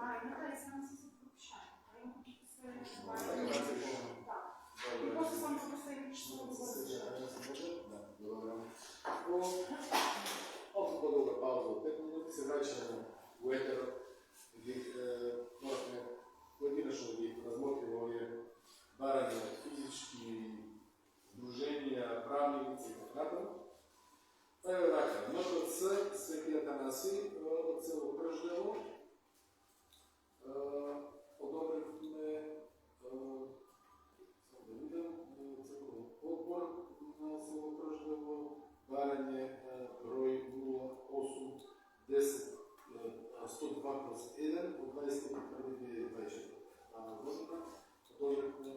надали само се подпишаем. И после само се поставим число да бъде. Малко по-дълга пауза от 5 минути, се врачаме у етера и можем поединъчно да ги размотрим овие барања от физички сдружения, правни лица и така. Еве така, МПЦ Свети Атанаси од село Крждево одобрихме само да видам одбор на село Крждево барање број 0810 102/1 од 21.2024 година одобрихме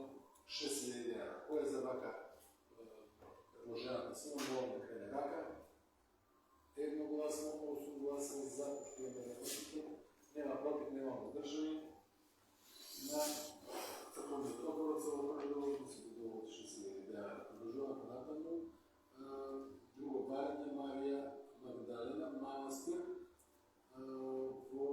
6.000 dinara. Кој е за вака предложената сума, молам да крене рака. Едногласно, 8 гласа за, поштуваме на връщите, нема против, нема въздържани. На църковният договор село Кръждево се договор от 6.000 dinara. Продължаваме натаму. Друго барање Марија Магдалена манастир во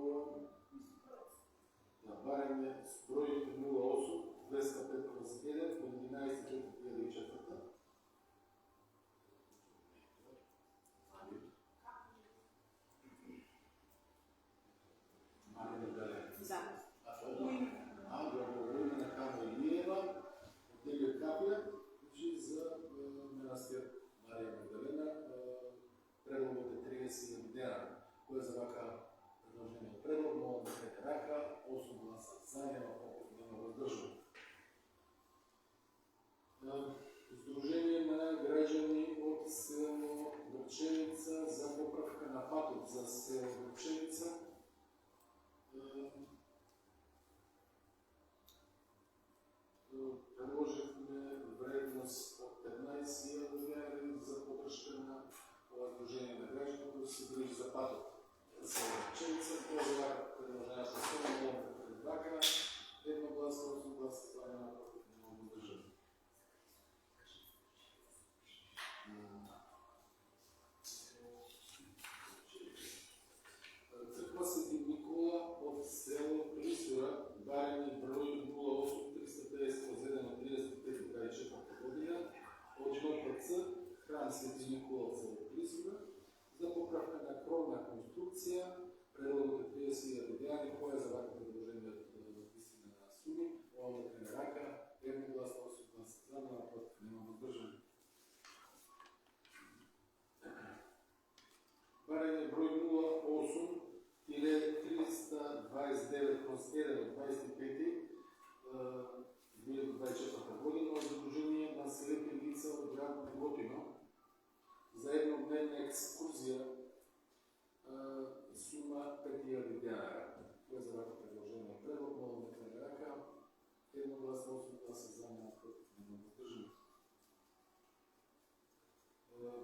барање с број 08 205/1 од 11.4.2004. Марија Магдалена. За. Доброволна на Кама Илиева, Делија Капија, за манастир Марија Магдалена, предлогот е 30.000 dinara. Кој е за вака предложение предлог, молам да крене рака, 8 гласа за, нема против, нема въздържани. Сдружение на граѓани од село Грчевица за поправка на патот за село Грчевица. Предложихме вредност от 15.000 dinara за поддръжка на това сдружение на граждани, които се грижи за патот за село Грчевица. Това е за предложението на село, молам да крене рака, едногласно, 8 гласа, това няма против, няма въздържани. Църква Свети Никола от село Присура, барање број 08-350/1 от 35.24 година, от МПЦ Храм Свети Никола от село Присура, за поправка на кровна конструкција, предлогот е 30.000 dinara. Кој е за вака предложение висина на суми, молам да крене рака, едногласно, 8 гласа за, нема против, нема въздържани. Барање број 08-329/1 от 25.2024 година от Сдружение на слепи лица от град Неготино за еднодневна екскурзија, сума 5.000 dinara. Кој е за вака предложение предлог, молам да крене рака, едногласно, 8 гласа за, нема против, нема въздържани.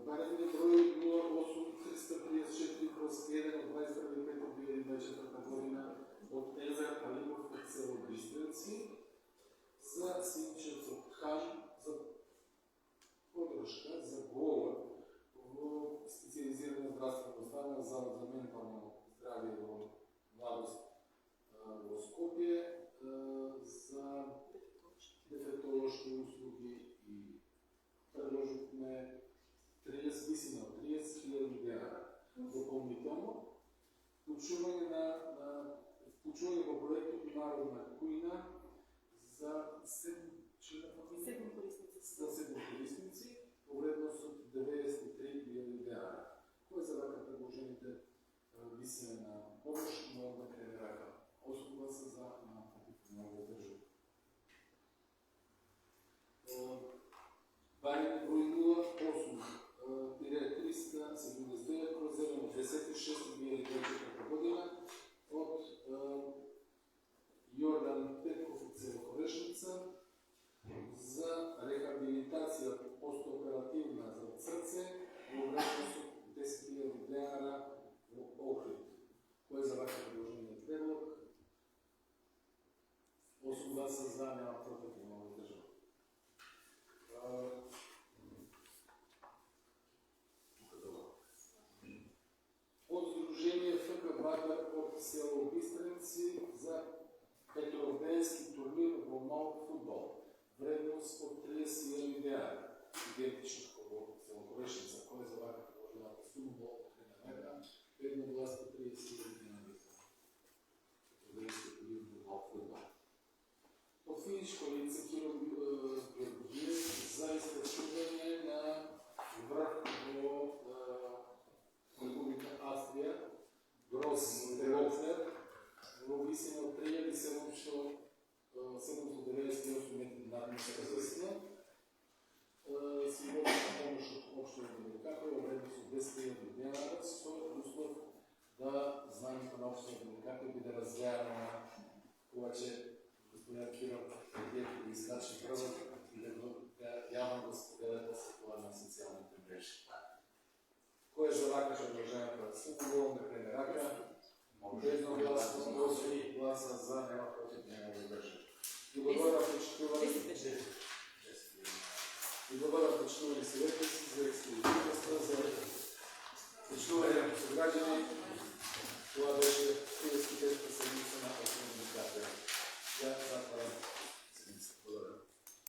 Барање број 08-334/1 от 21.5.2024 година от Езер Алимов от село Бистренци за Синчевцов хан за поддръжка, за говор в специализирана здравствена установа за ментално здраве во младост во Скопје, за дефектолошки услуги и предложихме 30.000 dinara. Допълнително, включване во проектот Народна кујна за 7 корисници по вредност от 93.000 dinara. Кој е за вака предложените висина на помощ, молам да крене рака, 8 гласа за, нема против, нема въздържани. Барање број 08-379/7 от 10.6.2024 година от Јордан Петков от село Корешница за рехабилитација постоперативна за срце во вредност от 10.000 dinara во Охрид. Кој е за вака предложение предлог? 8 гласа за, нема против, нема въздържани. От Сдружение ФК Батар от село Бистренци за Европейски турнир во мал футбол. Вредност от 31 идеали. Идентично како целокорешница, кој за вака положената сума во тренера, едно власт от 31 идеали. Европейски турнир во мал футбол. Од финишко лице Киро Георгиев за истрачување на врв во Република Австрија, Гроз Делофнер, во висина од 3798 метри над нивната. Символна помош од општина Великакова во вредност од 10.000 денари со услов да знањето на општина Великакова биде разгледано кога ќе господин Киро Георгиев да изкачи прво и да јавно го споделете со тоа на социјалните мрежи. Кој е за вака предложението? Сум волен да прене рака. Едногласно 8 гласа за, нема против, нема